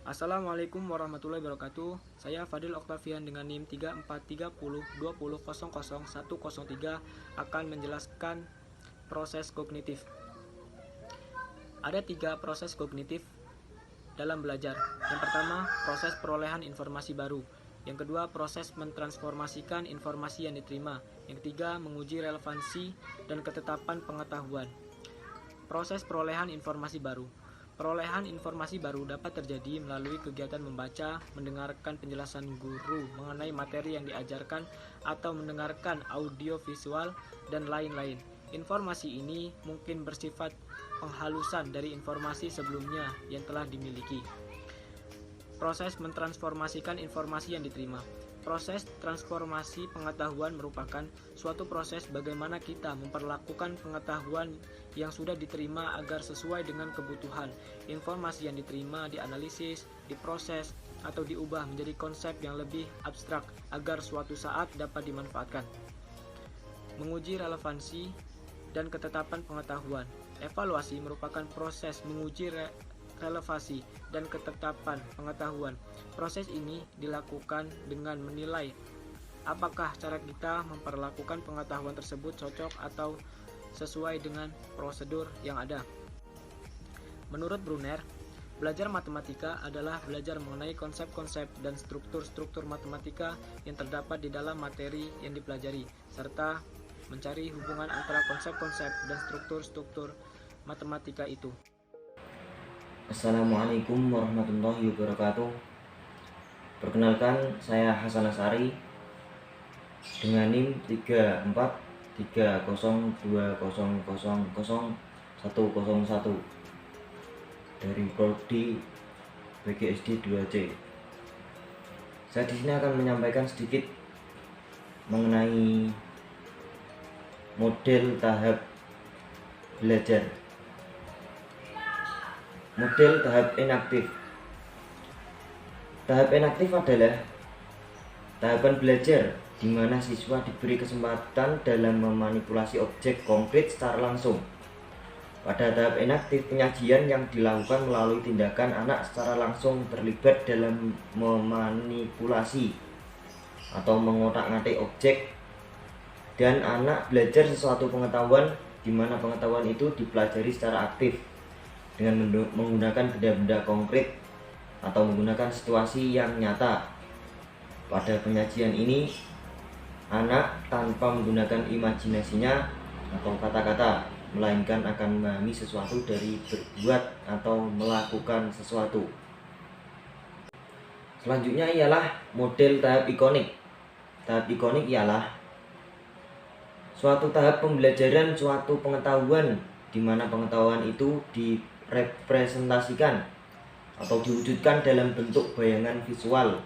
Assalamualaikum warahmatullahi wabarakatuh. Saya Fadil Oktavian dengan NIM 343020001003 akan menjelaskan proses kognitif. Ada 3 proses kognitif dalam belajar. Yang pertama, proses perolehan informasi baru. Yang kedua, proses mentransformasikan informasi yang diterima. Yang ketiga, menguji relevansi dan ketetapan pengetahuan. Proses perolehan informasi baru. Perolehan informasi baru dapat terjadi melalui kegiatan membaca, mendengarkan penjelasan guru mengenai materi yang diajarkan, atau mendengarkan audio visual, dan lain-lain. Informasi ini mungkin bersifat penghalusan dari informasi sebelumnya yang telah dimiliki. Proses mentransformasikan informasi yang diterima. Proses transformasi pengetahuan merupakan suatu proses bagaimana kita memperlakukan pengetahuan yang sudah diterima agar sesuai dengan kebutuhan. Informasi yang diterima dianalisis, diproses, atau diubah menjadi konsep yang lebih abstrak agar suatu saat dapat dimanfaatkan. Menguji relevansi dan ketetapan pengetahuan. Evaluasi merupakan proses menguji relevansi dan ketetapan pengetahuan. Proses ini dilakukan dengan menilai apakah cara kita memperlakukan pengetahuan tersebut cocok atau sesuai dengan prosedur yang ada. Menurut Brunner, belajar matematika adalah belajar mengenai konsep-konsep dan struktur-struktur matematika yang terdapat di dalam materi yang dipelajari, serta mencari hubungan antara konsep-konsep dan struktur-struktur matematika itu. Assalamualaikum warahmatullahi wabarakatuh. Perkenalkan, saya Hasan Asari dengan NIM 343020000101 dari Prodi PGSD 2C. Saya di sini akan menyampaikan sedikit mengenai model tahap belajar. Model tahap inaktif. Tahap inaktif adalah tahapan belajar di mana siswa diberi kesempatan dalam memanipulasi objek konkret secara langsung. Pada tahap inaktif, penyajian yang dilakukan melalui tindakan anak secara langsung terlibat dalam memanipulasi atau mengotak-ngatik objek, dan anak belajar sesuatu pengetahuan di mana pengetahuan itu dipelajari secara aktif dengan menggunakan benda-benda konkret atau menggunakan situasi yang nyata. Pada penyajian ini, anak tanpa menggunakan imajinasinya atau kata-kata, melainkan akan memahami sesuatu dari berbuat atau melakukan sesuatu. Selanjutnya ialah model tahap ikonik. Tahap ikonik ialah suatu tahap pembelajaran suatu pengetahuan di mana pengetahuan itu direpresentasikan atau diwujudkan dalam bentuk bayangan visual,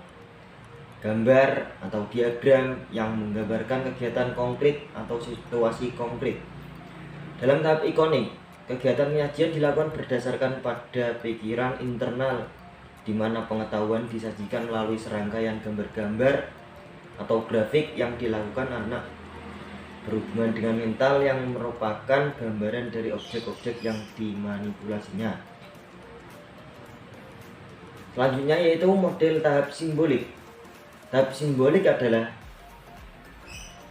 gambar atau diagram yang menggambarkan kegiatan konkret atau situasi konkret. Dalam tahap ikonik, kegiatan penyajian dilakukan berdasarkan pada pikiran internal di mana pengetahuan disajikan melalui serangkaian gambar-gambar atau grafik yang dilakukan anak berhubungan dengan mental yang merupakan gambaran dari objek-objek yang dimanipulasinya. Selanjutnya yaitu model tahap simbolik. Tahap simbolik adalah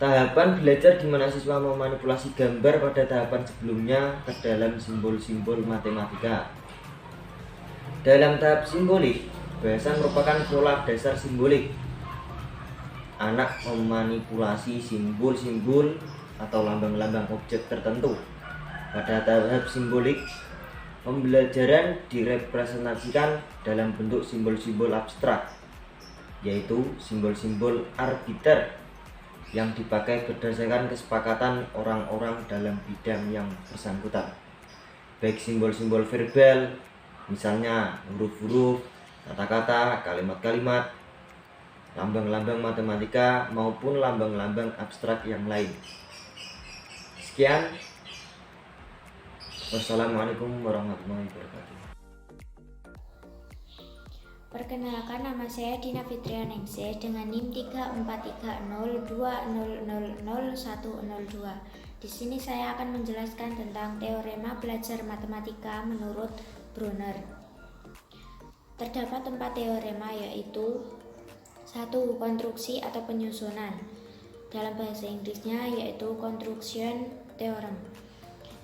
tahapan belajar di mana siswa memanipulasi gambar pada tahapan sebelumnya ke dalam simbol-simbol matematika. Dalam tahap simbolik, bahasa merupakan pola dasar simbolik. Anak memanipulasi simbol-simbol atau lambang-lambang objek tertentu. Pada tahap simbolik, pembelajaran direpresentasikan dalam bentuk simbol-simbol abstrak, yaitu simbol-simbol arbiter yang dipakai berdasarkan kesepakatan orang-orang dalam bidang yang bersangkutan, baik simbol-simbol verbal, misalnya huruf-huruf, kata-kata, kalimat-kalimat, lambang-lambang matematika, maupun lambang-lambang abstrak yang lain. Sekian. Wassalamualaikum warahmatullahi wabarakatuh. Perkenalkan, nama saya Dina Fitrianingsih dengan NIM 343020000102. Di sini saya akan menjelaskan tentang teorema belajar matematika menurut Brunner. Terdapat 4 teorema, yaitu 1. Konstruksi atau penyusunan. Dalam bahasa Inggrisnya yaitu construction theorem.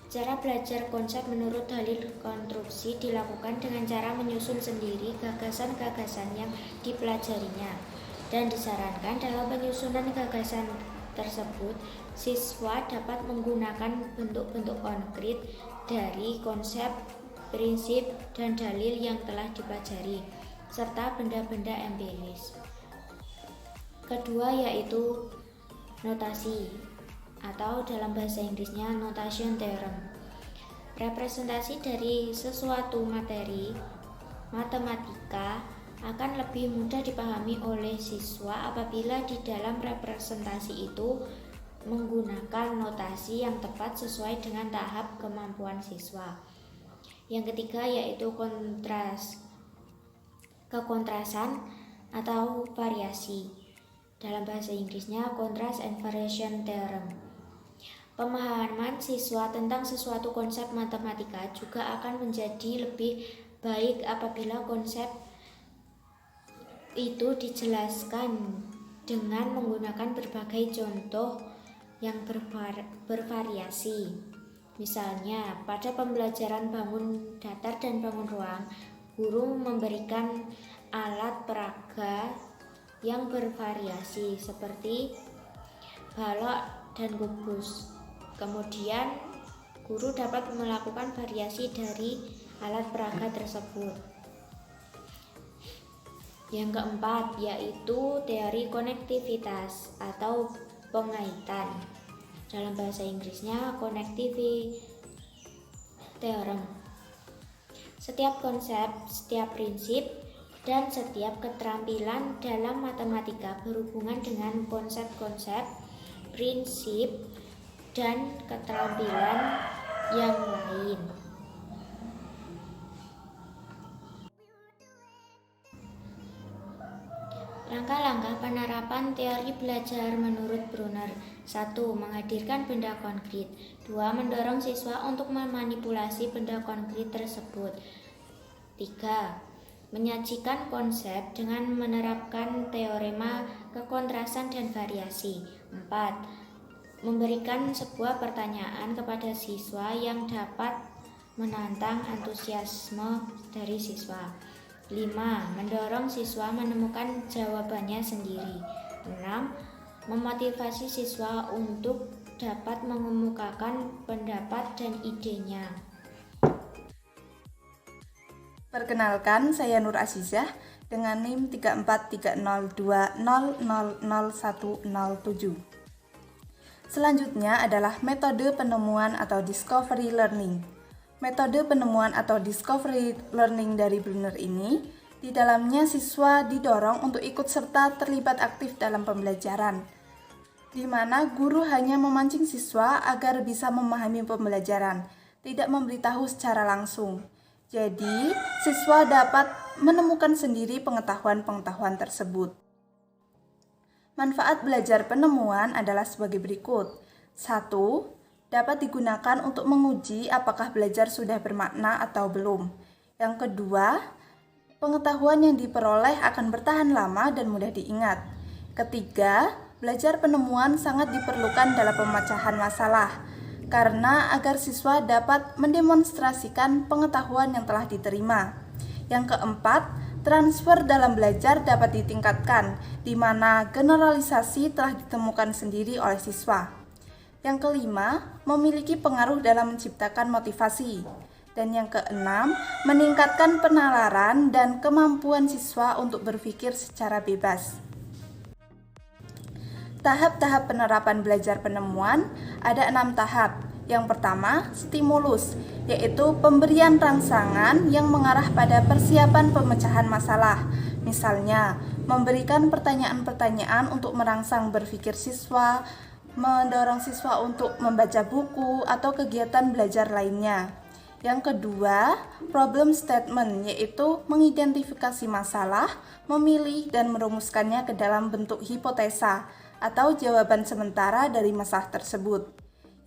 Cara belajar konsep menurut dalil konstruksi dilakukan dengan cara menyusun sendiri gagasan-gagasan yang dipelajarinya, dan disarankan dalam penyusunan gagasan tersebut siswa dapat menggunakan bentuk-bentuk konkret dari konsep, prinsip, dan dalil yang telah dipelajari, serta benda-benda empiris. Kedua yaitu notasi, atau dalam bahasa Inggrisnya notation theorem. Representasi dari sesuatu materi matematika akan lebih mudah dipahami oleh siswa apabila di dalam representasi itu menggunakan notasi yang tepat sesuai dengan tahap kemampuan siswa. Yang ketiga yaitu kekontrasan atau variasi. Dalam bahasa Inggrisnya contrast and variation theorem. Pemahaman siswa tentang sesuatu konsep matematika juga akan menjadi lebih baik apabila konsep itu dijelaskan dengan menggunakan berbagai contoh yang bervariasi. Misalnya, pada pembelajaran bangun datar dan bangun ruang, guru memberikan alat peraga yang bervariasi seperti balok dan kubus. Kemudian, guru dapat melakukan variasi dari alat peraga tersebut. Yang keempat yaitu teori konektivitas atau pengaitan. Dalam bahasa Inggrisnya connectivity theorem. Setiap konsep, setiap prinsip, dan setiap keterampilan dalam matematika berhubungan dengan konsep-konsep, prinsip, dan keterampilan yang lain. Langkah-langkah penerapan teori belajar menurut Brunner. 1. Menghadirkan benda konkret. 2. Mendorong siswa untuk memanipulasi benda konkret tersebut. 3. Menyajikan konsep dengan menerapkan teorema kekontrasan dan variasi. 4. Memberikan sebuah pertanyaan kepada siswa yang dapat menantang antusiasme dari siswa. 5. Mendorong siswa menemukan jawabannya sendiri. 6. Memotivasi siswa untuk dapat mengemukakan pendapat dan idenya. Perkenalkan, saya Nur Azizah dengan NIM 34302000107. Selanjutnya adalah metode penemuan atau discovery learning. Metode penemuan atau discovery learning dari Brunner ini, di dalamnya siswa didorong untuk ikut serta terlibat aktif dalam pembelajaran, di mana guru hanya memancing siswa agar bisa memahami pembelajaran, tidak memberitahu secara langsung. Jadi, siswa dapat menemukan sendiri pengetahuan-pengetahuan tersebut. Manfaat belajar penemuan adalah sebagai berikut. 1. Dapat digunakan untuk menguji apakah belajar sudah bermakna atau belum. Yang kedua, pengetahuan yang diperoleh akan bertahan lama dan mudah diingat. Ketiga, belajar penemuan sangat diperlukan dalam pemecahan masalah, karena agar siswa dapat mendemonstrasikan pengetahuan yang telah diterima. Yang keempat, transfer dalam belajar dapat ditingkatkan, di mana generalisasi telah ditemukan sendiri oleh siswa. Yang kelima, memiliki pengaruh dalam menciptakan motivasi. Dan yang keenam, meningkatkan penalaran dan kemampuan siswa untuk berpikir secara bebas. Tahap-tahap penerapan belajar penemuan ada 6 tahap. Yang pertama, stimulus, yaitu pemberian rangsangan yang mengarah pada persiapan pemecahan masalah. Misalnya, memberikan pertanyaan-pertanyaan untuk merangsang berpikir siswa, mendorong siswa untuk membaca buku atau kegiatan belajar lainnya. Yang kedua, problem statement, yaitu mengidentifikasi masalah, memilih dan merumuskannya ke dalam bentuk hipotesa atau jawaban sementara dari masalah tersebut.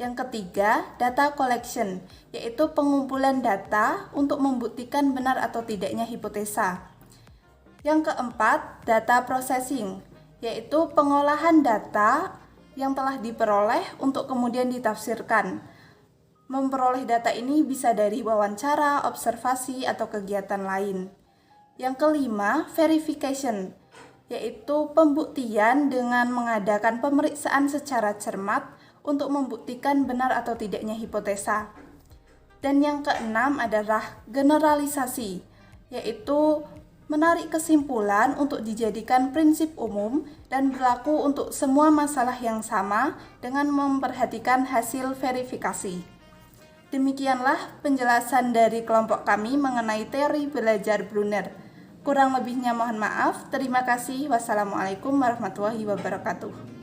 Yang ketiga, data collection, yaitu pengumpulan data untuk membuktikan benar atau tidaknya hipotesa. Yang keempat, data processing, yaitu pengolahan data yang telah diperoleh untuk kemudian ditafsirkan. Memperoleh data ini bisa dari wawancara, observasi, atau kegiatan lain. Yang kelima, verification, yaitu pembuktian dengan mengadakan pemeriksaan secara cermat untuk membuktikan benar atau tidaknya hipotesa. Dan yang keenam adalah generalisasi, yaitu menarik kesimpulan untuk dijadikan prinsip umum dan berlaku untuk semua masalah yang sama dengan memperhatikan hasil verifikasi. Demikianlah penjelasan dari kelompok kami mengenai teori belajar Brunner. Kurang lebihnya mohon maaf. Terima kasih. Wassalamualaikum warahmatullahi wabarakatuh.